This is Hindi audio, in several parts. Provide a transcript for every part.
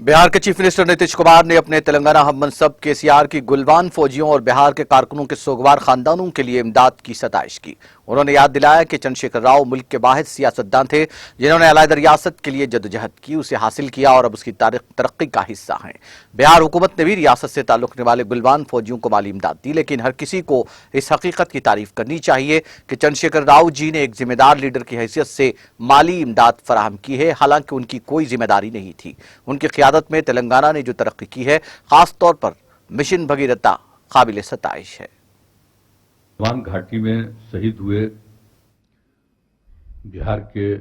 बिहार के चीफ मिनिस्टर नीतीश कुमार ने अपने तेलंगाना हम मनसब केसीआर की गुलवान फौजियों और बिहार के कारकुनों के सोगवार खानदानों के लिए इमदाद की सताइश की। उन्होंने याद दिलाया कि चंद्रशेखर राव मुल्क के वाहिद सियासतदान थे जिन्होंने अलग रियासत के लिए जद्दोजहद की, उसे हासिल किया और अब उसकी तरक्की का हिस्सा हैं। बिहार हुकूमत ने भी रियासत से ताल्लुक रखने वाले गुलवान फौजियों को माली इमदाद दी, लेकिन हर किसी को इस हकीकत की तारीफ करनी चाहिए कि चंद्रशेखर राव जी ने एक जिम्मेदार लीडर की हैसियत से माली इमदाद फराहम की है, हालांकि उनकी कोई जिम्मेदारी नहीं थी। उनकी क़यादत में तेलंगाना ने जो तरक्की की है, खासतौर पर मिशन भगीरथा, काबिल सताइश है। गलवान घाटी में शहीद हुए बिहार के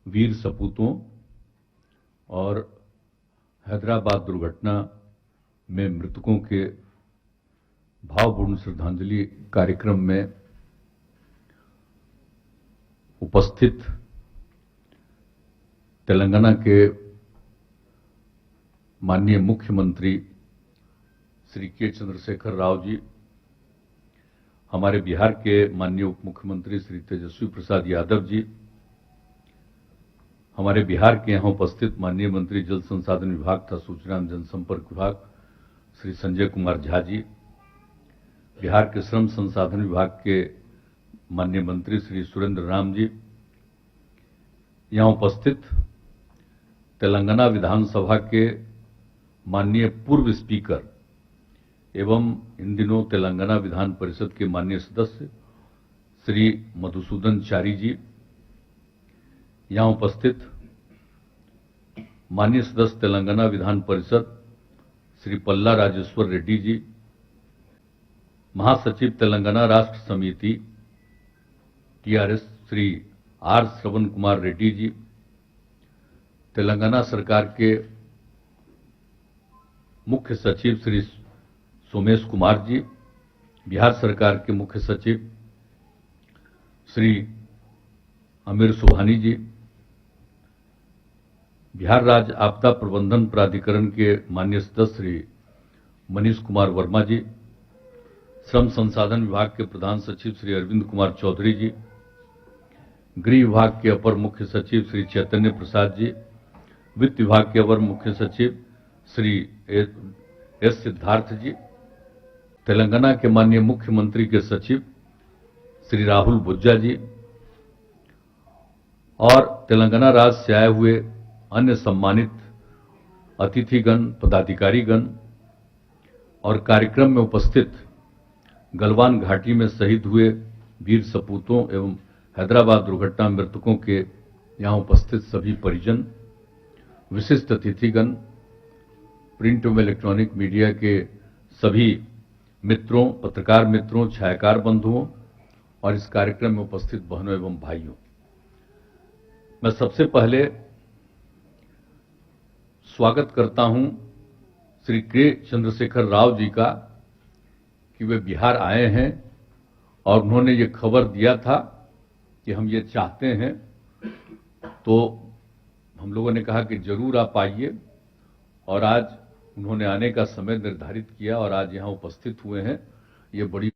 वीर सपूतों और हैदराबाद दुर्घटना में मृतकों के भावपूर्ण श्रद्धांजलि कार्यक्रम में उपस्थित तेलंगाना के माननीय मुख्यमंत्री श्री के चंद्रशेखर राव जी, हमारे बिहार के माननीय उप मुख्यमंत्री श्री तेजस्वी प्रसाद यादव जी, हमारे बिहार के यहां उपस्थित माननीय मंत्री जल संसाधन विभाग तथा सूचना एवं जनसंपर्क विभाग श्री संजय कुमार झा जी, बिहार के श्रम संसाधन विभाग के माननीय मंत्री श्री सुरेंद्र राम जी, यहां उपस्थित तेलंगाना विधानसभा के माननीय पूर्व स्पीकर एवं इन दिनों तेलंगाना विधान परिषद के माननीय सदस्य श्री मधुसूदन चारी जी, यहां उपस्थित माननीय सदस्य तेलंगाना विधान परिषद श्री पल्ला राजेश्वर रेड्डी जी, महासचिव तेलंगाना राष्ट्र समिति टीआरएस श्री आर श्रवण कुमार रेड्डी जी, तेलंगाना सरकार के मुख्य सचिव श्री सोमेश कुमार जी, बिहार सरकार के मुख्य सचिव श्री अमीर सुबहानी जी, बिहार राज्य आपदा प्रबंधन प्राधिकरण के माननीय सदस्य श्री मनीष कुमार वर्मा जी, श्रम संसाधन विभाग के प्रधान सचिव श्री अरविंद कुमार चौधरी जी, गृह विभाग के अपर मुख्य सचिव श्री चैतन्य प्रसाद जी, वित्त विभाग के अपर मुख्य सचिव श्री एस सिद्धार्थ जी, तेलंगाना के माननीय मुख्यमंत्री के सचिव श्री राहुल बुज्जा जी और तेलंगाना राज्य से आए हुए अन्य सम्मानित अतिथिगण, पदाधिकारीगण और कार्यक्रम में उपस्थित गलवान घाटी में शहीद हुए वीर सपूतों एवं हैदराबाद दुर्घटना मृतकों के यहां उपस्थित सभी परिजन, विशिष्ट अतिथिगण, प्रिंट एवं इलेक्ट्रॉनिक मीडिया के सभी मित्रों, पत्रकार मित्रों, छायाकार बंधुओं और इस कार्यक्रम में उपस्थित बहनों एवं भाइयों, मैं सबसे पहले स्वागत करता हूं श्री के चंद्रशेखर राव जी का कि वे बिहार आए हैं और उन्होंने ये खबर दिया था कि हम ये चाहते हैं, तो हम लोगों ने कहा कि जरूर आप आइए और आज उन्होंने आने का समय निर्धारित किया और आज यहां उपस्थित हुए हैं। ये बड़ी